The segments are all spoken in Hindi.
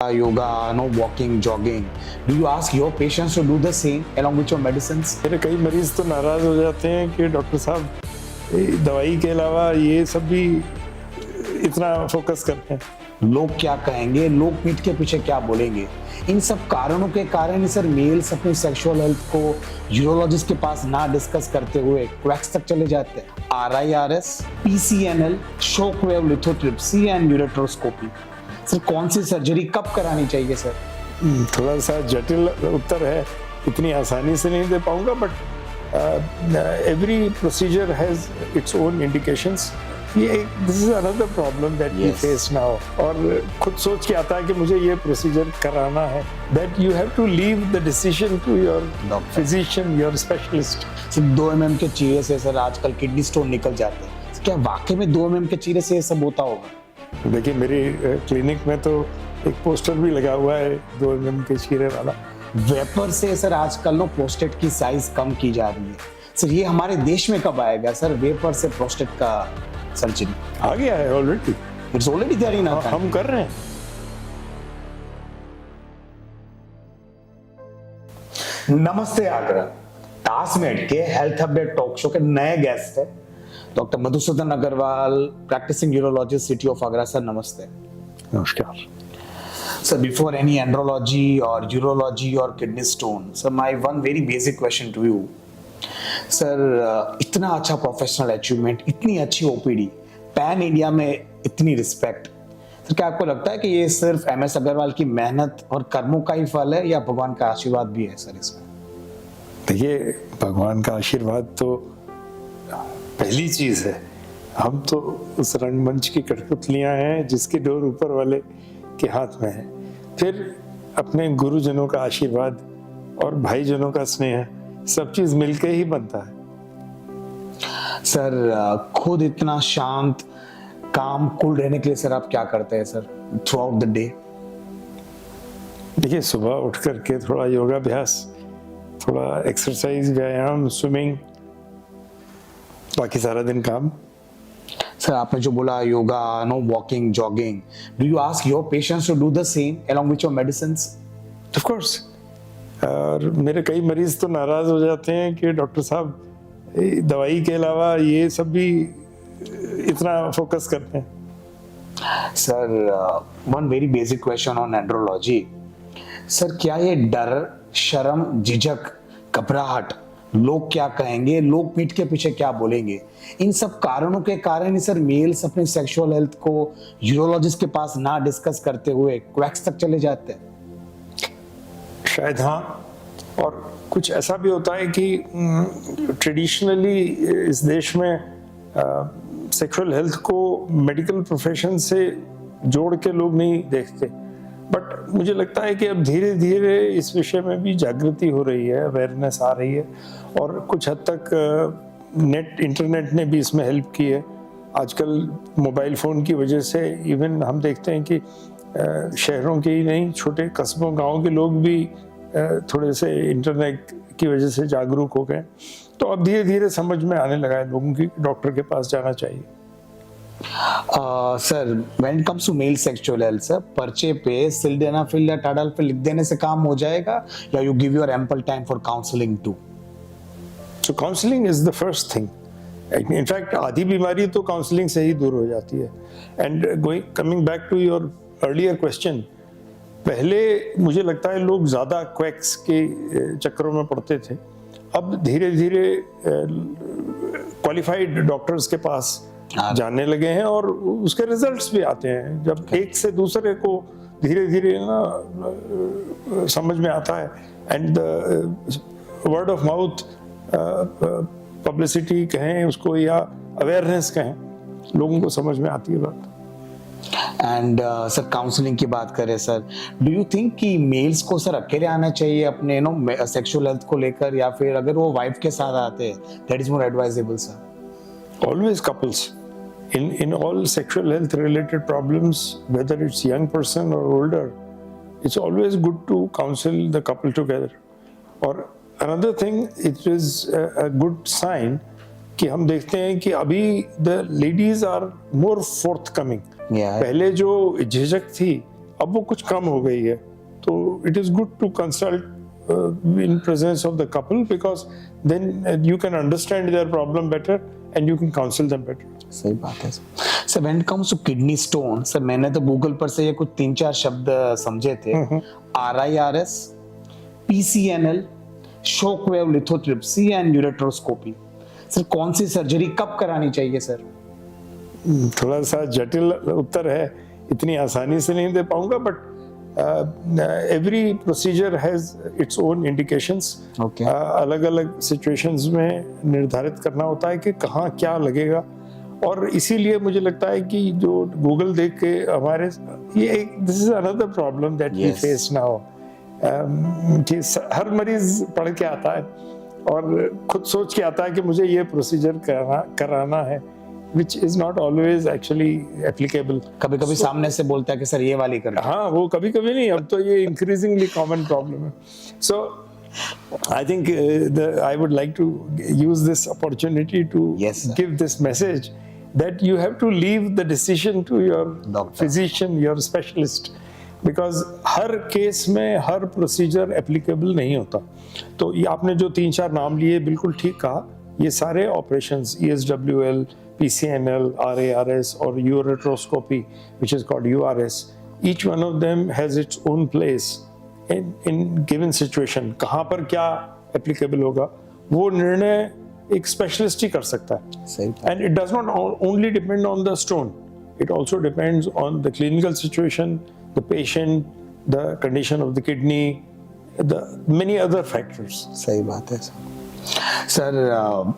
yoga, no walking, jogging. Do you ask your patients to do the same along with your medicines? मेरे कई मरीज तो नाराज हो जाते हैं कि डॉक्टर साहब दवाई के अलावा ये सब भी इतना फोकस करते हैं। लोग क्या कहेंगे, लोग पीठ के पीछे क्या बोलेंगे, इन सब कारणों के कारण ही सर मेल्स अपनी सेक्सुअल हेल्थ को यूरोलॉजिस्ट के पास ना डिस्कस करते हुए क्वैक्स तक चले जाते हैं। RIRS, PCNL, shock wave lithotripsy and ureteroscopy. Sir कौन सी सर्जरी कब करानी चाहिए सर? थोड़ा सा जटिल उत्तर है, इतनी आसानी से नहीं दे पाऊंगा, but every procedure has its own indications. ये this is another problem that we face now. और खुद सोच के आता है कि मुझे ये प्रोसीजर कराना है, that you have to leave the decision to your physician, your specialist. सिर्फ 2 mm के चीरे से सर आजकल किडनी स्टोन निकल जाते हैं। क्या वाकई में 2 mm के चीरे से ये सब होता होगा? देखिए, मेरी क्लिनिक में तो एक पोस्टर भी लगा हुआ है 2 mm के चीरे वाला। वेपर से सर आजकल नो प्रोस्टेट की साइज कम की जा रही है। सर ये हमारे देश में कब आएगा सर, वेपर से प्रोस्टेट का सर्जरी? आ गया है already, it's already there in our हम कर रहे हैं। नमस्ते आगरा, टास्कमेट के हेल्थ अपडेट टॉक शो के नए गेस्ट है doctor Madhusudan Agarwal, practicing urologist, city of Agra. Sir नमस्ते। नमस्कार सर, बिफोर एनी एंड्रोलॉजी और यूरोलॉजी और kidney stone, sir my one very basic question to you. Sir इतना अच्छा प्रोफेशनल अचीवमेंट, इतनी अच्छी ओपीडी, पैन इंडिया में इतनी रिस्पेक्ट, सर क्या आपको लगता है कि ये सिर्फ MS अग्रवाल की मेहनत और कर्मों का ही फल है या भगवान का आशीर्वाद भी है सर इसमें? देखिए, भगवान का आशीर्वाद तो पहली चीज है। हम तो उस रंगमंच की कठपुतलियां हैं जिसकी डोर ऊपर वाले के हाथ में है। फिर अपने गुरुजनों का आशीर्वाद और भाईजनों का स्नेह, सब चीज मिलके ही बनता है। सर खुद इतना शांत, काम, कूल रहने के लिए सर आप क्या करते हैं sir through out the day? देखिए, सुबह उठ करके थोड़ा योगाभ्यास, थोड़ा एक्सरसाइज, व्यायाम, स्विमिंग, बाकी सारा दिन काम। सर आपने जो बोला yoga, no walking, jogging, do you ask your patients to do the same along with your medicines? Of course. और मेरे कई मरीज तो नाराज हो जाते हैं कि डॉक्टर साहब दवाई के अलावा ये सब भी इतना फोकस करते हैं। Sir one very basic question on andrology. Sir क्या ये डर, शर्म, झिझक, घबराहट, लोग क्या कहेंगे, लोग पीठ के पीछे क्या बोलेंगे, इन सब कारणों के कारण ही सर मेल्स अपनी सेक्सुअल हेल्थ को यूरोलॉजिस्ट के पास ना डिस्कस करते हुए क्वैक्स तक चले जाते हैं? शायद हाँ, और कुछ ऐसा भी होता है कि ट्रेडिशनली इस देश में सेक्सुअल हेल्थ को मेडिकल प्रोफेशन से जोड़ के लोग नहीं देखते। बट मुझे लगता है कि अब धीरे धीरे इस विषय में भी जागृति हो रही है, अवेयरनेस आ रही है, और कुछ हद तक इंटरनेट ने भी इसमें हेल्प की है। आजकल मोबाइल फ़ोन की वजह से इवन हम देखते हैं कि शहरों के ही नहीं, छोटे कस्बों, गाँव के लोग भी थोड़े से इंटरनेट की वजह से जागरूक हो गए। तो अब धीरे धीरे समझ में आने लगा है लोगों की डॉक्टर के पास जाना चाहिए। Sir when it comes to male sexual health, sir पर्चे पे सिल्डेनाफिल या टाडाल्फिल लिख देने से काम हो जाएगा या you give your ample time for counselling too? So counselling is the first thing. In fact आधी बीमारी तो काउंसलिंग से ही दूर हो जाती है। And coming back to your earlier question, पहले मुझे लगता है लोग ज्यादा क्वैक्स के चक्करों में पड़ते थे। अब धीरे धीरे क्वालिफाइड डॉक्टर्स के पास जाने लगे हैं और उसके रिजल्ट्स भी आते हैं। जब एक से दूसरे को धीरे धीरे ना समझ में आता है, and the word of mouth publicity कहें उसको या अवेयरनेस कहें, लोगों को समझ में आती है बात। एंड सर काउंसलिंग की बात करें सर, डू यू थिंक कि मेल्स को सर अकेले आना चाहिए अपने सेक्सुअल हेल्थ को लेकर, या फिर अगर वो वाइफ के साथ आते हैं that is more advisable sir? Always couples. In all sexual health related problems, whether it's young person or older, it's always good to counsel the couple together. Or another thing, it is a good sign कि हम देखते हैं कि अभी the ladies are more forthcoming. Yeah. पहले जो झिझक थी अब वो कुछ कम हो गई है, तो it is good to consult in presence of the couple, because then you can understand their problem better and you can counsel them better. सही बात है sir. When it comes to kidney stone sir, मैंने तो गूगल पर से ये कुछ 3-4 शब्द समझे थे, RIRS, PCNL, shock wave lithotripsy and ureteroscopy. Sir कौन सी सर्जरी कब करानी चाहिए सर? थोड़ा सा जटिल उत्तर है, इतनी आसानी से नहीं दे पाऊंगा, but every procedure has its own indications. Okay. अलग अलग situations में निर्धारित करना होता है कि कहाँ क्या लगेगा, और इसीलिए मुझे लगता है कि जो गूगल देख के हमारे ये this is another problem that we face now, कि हर मरीज पढ़ के आता है और खुद सोच के आता है कि मुझे ये प्रोसीजर कराना है, which is not always actually applicable. कभी-कभी सामने से बोलता है कि सर ये वाली कर। हाँ, वो कभी-कभी नहीं, अब तो ये increasingly common problem है. So I think I would like to use this opportunity to give this message that you have to leave the decision to your physician, your specialist, because her case में हर प्रोसीजर एप्लीकेबल नहीं होता। तो ये आपने जो 3-4 नाम लिए बिल्कुल ठीक कहा, ये सारे operations ESWL, PCNL, RARS or ureteroscopy, which is called URS, each one of them has its own place in given situation. कहाँ पर क्या applicable होगा वो निर्णय एक स्पेशलिस्ट ही कर सकता है। सही। And it does not only depend on the stone, it also depends on the clinical situation, the patient, the condition of the kidney, the many other factors. सही बात है सर।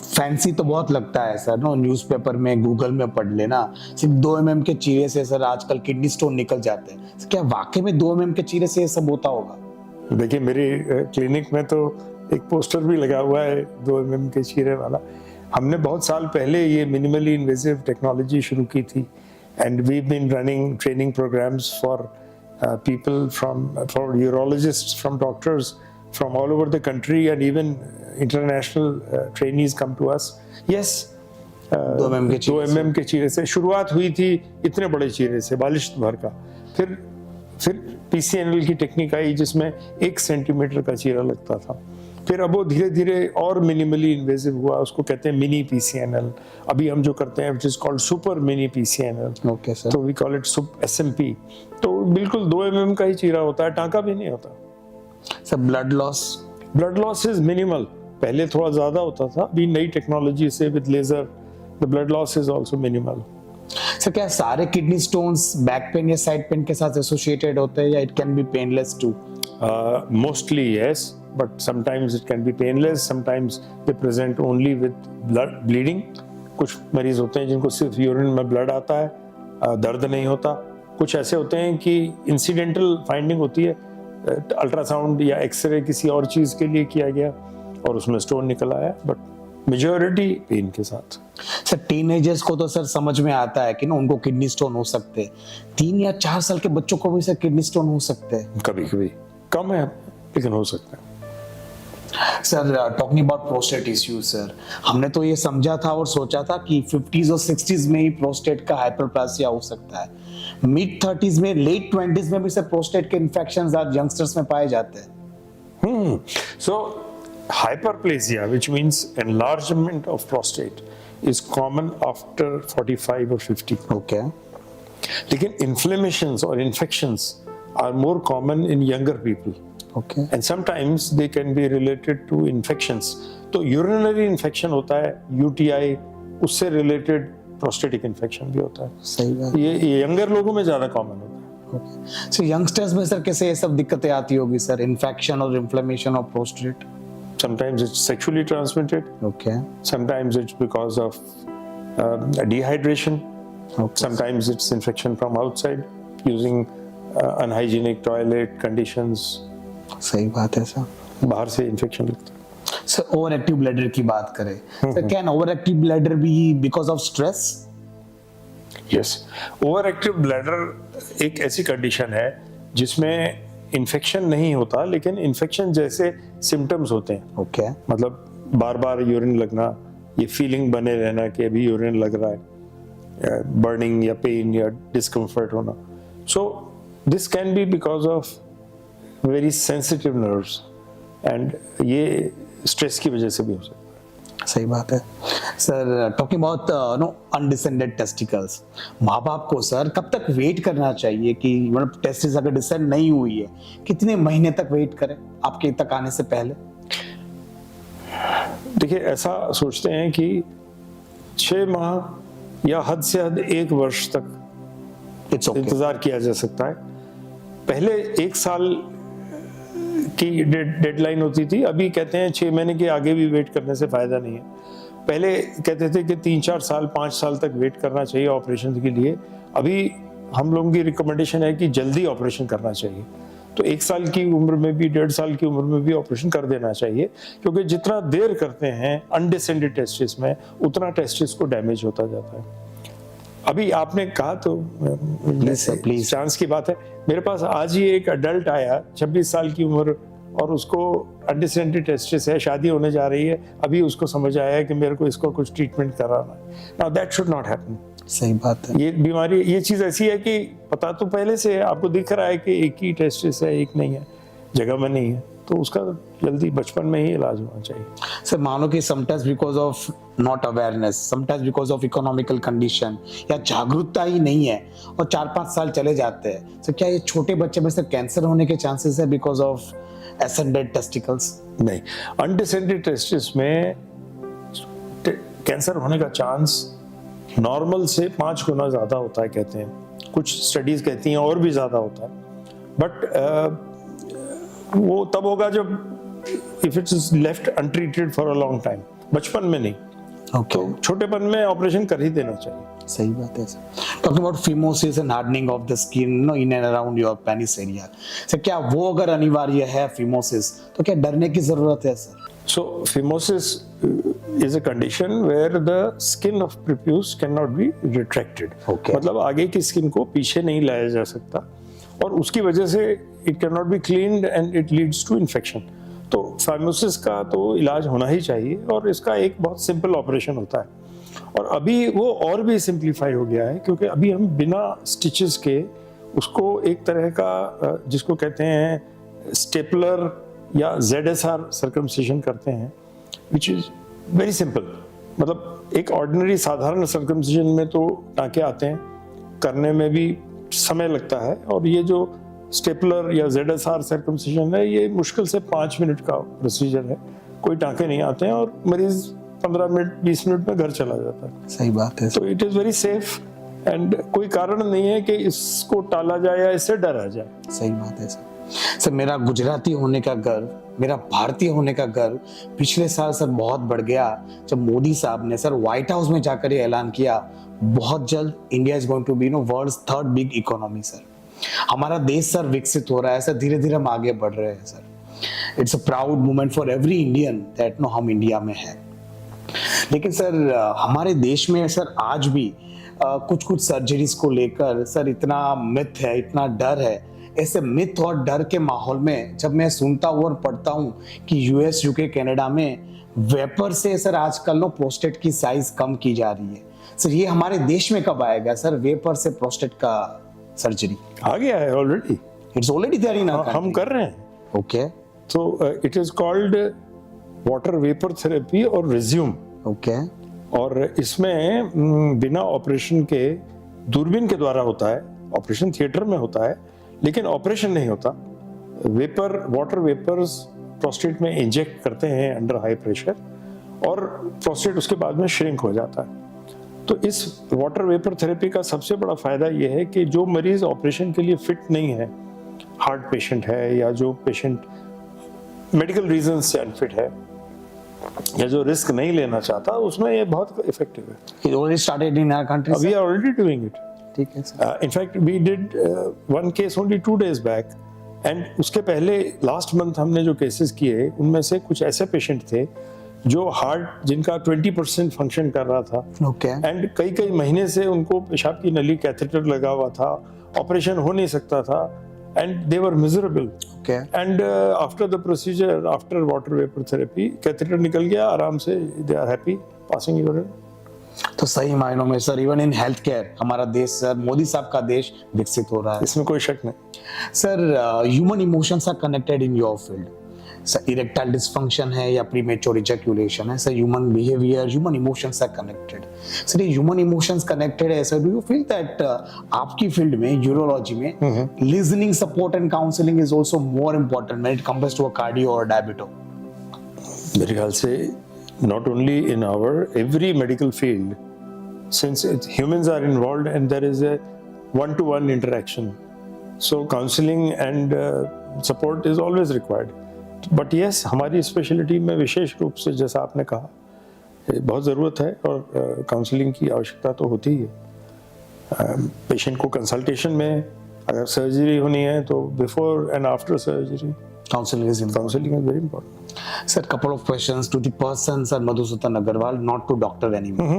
फैंसी तो बहुत लगता है सर, नो न्यूज़पेपर में, गूगल में पढ़ लेना, सिर्फ 2 mm के चीरे से सर आजकल किडनी स्टोन निकल जाते हैं। क्या वाकई में 2 mm के चीरे से ये सब होता होगा? देखिए, मेरी क्लिनिक में तो एक पोस्टर भी लगा हुआ है 2 mm के चीरे वाला। हमने बहुत साल पहले ये मिनिमली इन्वेसिव टेक्नोलॉजी शुरू की थी, and we been running training programmes for people for urologists, from doctors from all over the country, and even international trainees come to us. Yes, 2 mm के चीरे से शुरुआत हुई थी, इतने बड़े चीरे से, बालिश भर का। फिर PCNL की टेक्निक आई जिसमें 1 सेंटीमीटर का चीरा लगता था। फिर अब वो धीरे धीरे और मिनिमली इन्वेसिव हुआ, उसको कहते हैं मिनी PCNL। अभी हम जो करते हैं, which is called super mini PCNL, okay sir, तो we call it SMP। तो बिल्कुल 2 mm का ही चीरा होता है, टांका भी नहीं होता। Sir blood loss is minimal, पहले थोड़ा ज्यादा होता था, अभी नई टेक्नोलॉजी से with laser the blood loss is also minimal. Sir क्या सारे किडनी स्टोन्स बैक पेन या साइड पेन के साथ एसोसिएटेड होते हैं, या it can be painless too? Mostly yes, but sometimes it can be painless, sometimes they present only with bleeding. कुछ मरीज होते हैं जिनको सिर्फ यूरिन में ब्लड आता है, दर्द नहीं होता। कुछ ऐसे होते हैं कि इंसिडेंटल फाइंडिंग होती है, अल्ट्रासाउंड या एक्सरे किसी और चीज के लिए किया गया और उसमें स्टोन निकल आया, बट मेजॉरिटी पेन के साथ। सर टीनेजर्स को तो सर समझ में आता है कि ना उनको किडनी स्टोन हो सकते हैं, 3 या 4 साल के बच्चों को भी सर किडनी स्टोन हो सकते हैं? कभी कभी कम है, लेकिन हो सकता है। Sir talking about prostate issues sir, हमने तो ये समझा था और सोचा था कि 50s और 60s में ही प्रोस्टेट का हाइपरप्लासिया हो सकता है, मिड 30s में, लेट 20s में भी सर प्रोस्टेट के इन्फेक्शंस आज यंगस्टर्स में पाए जाते हैं। So hyperplasia, which means enlargement of prostate, is common after 45 or 50. Okay. लेकिन inflammations or infections are more common in younger people. Okay. And sometimes they can be related to infections. तो urinary infection होता है, UTI, उससे related prostatic infection भी होता है। सही बात। ये younger लोगों में ज़्यादा common होता है। Okay. So youngsters में सर कैसे ये सब दिक्कतें आती होगी सर, इन्फेक्शन और inflammation of prostate? Sometimes it's sexually transmitted. Okay. Sometimes it's because of dehydration. Okay. Sometimes it's infection from outside using unhygienic toilet conditions. सही बात है सर। बाहर से इन्फेक्शन लगता है। सर ओवर एक्टिव ब्लैडर की बात करें, sir can over active bladder be because of stress? Yes, over active bladder एक ऐसी कंडीशन है जिसमें इन्फेक्शन नहीं होता, लेकिन इन्फेक्शन जैसे सिम्टम्स होते हैं। ओके। मतलब बार बार यूरिन लगना, ये फीलिंग बने रहना कि अभी यूरिन लग रहा है, बर्निंग या पेन या डिस्कम्फर्ट होना। So this can be because of very sensitive nerves, and ये स्ट्रेस की वजह से भी हो सकता है। सही बात है sir. Talking about no undescended testicles, माँ बाप को सर कब तक वेट करना चाहिए कि मतलब टेस्टिस अगर डिसेंड नहीं हुई है, कितने महीने तक वेट करें आपके तक आने से पहले? देखिए, ऐसा सोचते हैं कि 6 माह या हद से हद 1 वर्ष तक इट्स ओके। इंतजार किया जा सकता है। पहले 1 साल की डेडलाइन होती थी, अभी कहते हैं 6 महीने के आगे भी वेट करने से फायदा नहीं है। पहले कहते थे कि 3-4 साल 5 साल तक वेट करना चाहिए ऑपरेशन के लिए, अभी हम लोगों की रिकमेंडेशन है कि जल्दी ऑपरेशन करना चाहिए। तो 1 साल की उम्र में भी 1.5 साल की उम्र में भी ऑपरेशन कर देना चाहिए, क्योंकि जितना देर करते हैं अनडिसेंडेड टेस्टिस में, उतना टेस्टिस को डैमेज होता जाता है। अभी आपने कहा तो प्लीज। चांस की बात है, मेरे पास आज ही एक अडल्ट आया 26 साल की उम्र, और उसको अनडिसेंडेड टेस्टिस है, शादी होने जा रही है, अभी उसको समझ आया है कि मेरे को इसको कुछ ट्रीटमेंट कराना है। Now that should not happen. सही बात है। ये बीमारी, ये चीज ऐसी है कि पता तो पहले से है, आपको दिख रहा है कि एक ही टेस्टिस है, एक नहीं है, जगह में नहीं है, तो उसका जल्दी बचपन में ही इलाज होना चाहिए। सर मानो कि sometimes because of not awareness, sometimes because of economical condition या जागरूकता ही नहीं है और 4-5 साल चले जाते हैं, तो क्या ये छोटे बच्चे में से कैंसर होने के चांसेस है बिकॉज ऑफ एसेंडेड टेस्टिकल्स? नहीं, अनडिसेंडेड टेस्टिस में कैंसर होने का चांस नॉर्मल से 5 गुना ज्यादा होता है, कहते हैं। कुछ स्टडीज कहती हैं और भी ज्यादा होता है, बट वो तब होगा जब if it is left untreated for a long time, बचपन में नहीं। ओके, तो छोटेपन में ऑपरेशन कर ही देना चाहिए। सही बात है sir. Talking about phimosis and hardening of the skin no in and around your penis area, sir क्या वो अगर अनिवार्य है फिमोसिस, तो क्या डरने की जरूरत है sir? So phimosis is a condition where the skin of prepuce cannot be retracted. Okay. मतलब आगे की स्किन को पीछे नहीं लाया जा सकता, और उसकी वजह से it cannot be cleaned and it leads to infection. तो phimosis का तो इलाज होना ही चाहिए, और इसका एक बहुत सिंपल ऑपरेशन होता है। और अभी वो और भी सिंप्लीफाई हो गया है, क्योंकि अभी हम बिना स्टिचेस के उसको एक तरह का जिसको कहते हैं स्टेपलर या ZSR सर्कमसिशन करते हैं, विच इज वेरी सिंपल। मतलब एक ऑर्डिनरी साधारण सर्कमसिशन में तो टाँके आते हैं, करने में भी समय लगता है, और ये जो स्टेपलर या ZSR सर्कमसिशन है, ये मुश्किल से 5 मिनट का प्रोसीजर है, कोई टाँके नहीं आते हैं, और मरीज 15 मिनट 20 मिनट में घर चला जाता है। सही बात है। तो it is very safe, and कोई कारण नहीं है कि इसको टाला जाए या इससे डरा जाए। सही बात है सर। सर मेरा गुजराती होने का गर्व, मेरा भारतीय होने का गर्व पिछले साल सर बहुत बढ़ गया जब मोदी साहब ने सर व्हाइट हाउस में जाकर ये ऐलान किया, बहुत जल्द India is going to be world's 3rd big economy. Sir हमारा देश सर विकसित हो रहा है सर, धीरे धीरे हम आगे बढ़ रहे हैं sir. It's a proud moment for every Indian that no हम इंडिया में है। लेकिन सर हमारे देश में सर आज भी कुछ कुछ सर्जरीज को लेकर सर इतना मिथ है, इतना डर है। ऐसे मिथ और डर के माहौल में जब मैं सुनता हूँ और पढ़ता हूँ कि US, UK, कनाडा में वेपर से सर आजकल नो प्रोस्टेट की साइज कम की जा रही है, सर ये हमारे देश में कब आएगा सर वेपर से प्रोस्टेट का सर्जरी? आ गया है already, it's already there in our हम कर रहे हैं। ओके, तो it is called water vapour therapy और रिज्यूम। ओके, और इसमें बिना ऑपरेशन के दूरबीन के द्वारा होता है, ऑपरेशन थिएटर में होता है, लेकिन ऑपरेशन नहीं होता। वेपर, वाटर वेपर्स प्रोस्टेट में इंजेक्ट करते हैं अंडर हाई प्रेशर, और प्रोस्टेट उसके बाद में श्रिंक हो जाता है। तो इस वाटर वेपर थेरेपी का सबसे बड़ा फायदा यह है कि जो मरीज ऑपरेशन के लिए फिट नहीं है, हार्ट पेशेंट है, या जो पेशेंट मेडिकल रीजन से अनफिट है, या जो रिस्क नहीं लेना चाहता, उसमें ये बहुत इफेक्टिव है। It already started in our country. We are already doing it. ठीक है sir. In fact, we did one case only 2 days back, and उसके पहले लास्ट मंथ हमने जो केसेस किए, उनमें से कुछ ऐसे पेशेंट थे जो हार्ट जिनका 20% फंक्शन कर रहा था, ओके, एंड कई महीने से उनको पेशाब की नली कैथेटर लगा हुआ था, ऑपरेशन हो नहीं सकता था, and they were miserable. Okay, and after the procedure, after water vapour therapy, catheter निकल गया आराम से, they are happy, passing urine, तो सही मायनों में sir even in health care हमारा देश सर मोदी साहब का देश विकसित हो रहा है इसमें कोई शक नहीं। Sir human emotions are connected in your field sir erectile dysfunction है या प्रीमेच्योर इजैक्यूलेशन है sir human behaviour human emotions are connected sir ये ह्यूमन इमोशंस कनेक्टेड है sir do you feel that आपकी फील्ड में यूरोलॉजी में listening support and counselling is also more important when it comes to a cardio और डायबिटो मेरे ख्याल से not only in our every medical field, since humans are involved and there is a one-to-one interaction, so counseling and support is always required. But yes, हमारी स्पेशलिटी में विशेष रूप से जैसा आपने कहा बहुत ज़रूरत है और काउंसलिंग की आवश्यकता तो होती ही है। पेशेंट को कंसल्टेशन में अगर सर्जरी होनी है तो before and after surgery counseling is important. counseling is very important. Sir, couple of questions to the person, Sir Madhusudan Agarwal, not to doctor anymore.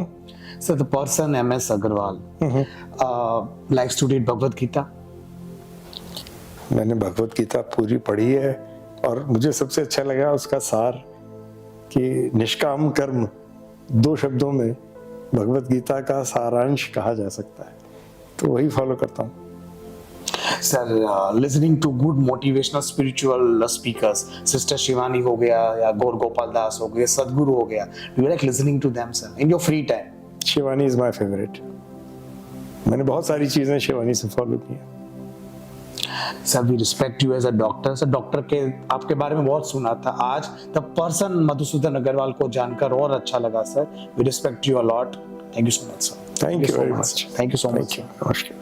Sir, the person MS Agarwal likes to read Bhagavad Gita. मैंने भगवत गीता पूरी पढ़ी है और मुझे सबसे अच्छा लगा उसका सार कि निष्काम कर्म 2 शब्दों में भगवत गीता का सारांश कहा जा सकता है, तो वही फॉलो करता हूँ। Sir, listening to good motivational spiritual speakers, Sister Shivani हो गया या गौर गोपाल दास हो गया, सदगुरु हो गया, do you like listening to them, sir, in your free time? Shivani is my favourite. मैंने बहुत सारी चीजें शिवानी से फॉलो की हैं। Sir, we respect you as a doctor. Sir, doctor के आपके बारे में बहुत सुना था, आज the person मधुसूदन अग्रवाल को जानकर और अच्छा लगा sir. We respect you a lot. Thank you so much, sir. Thank you so very much. Thank you so much. Thank you. नमस्कार।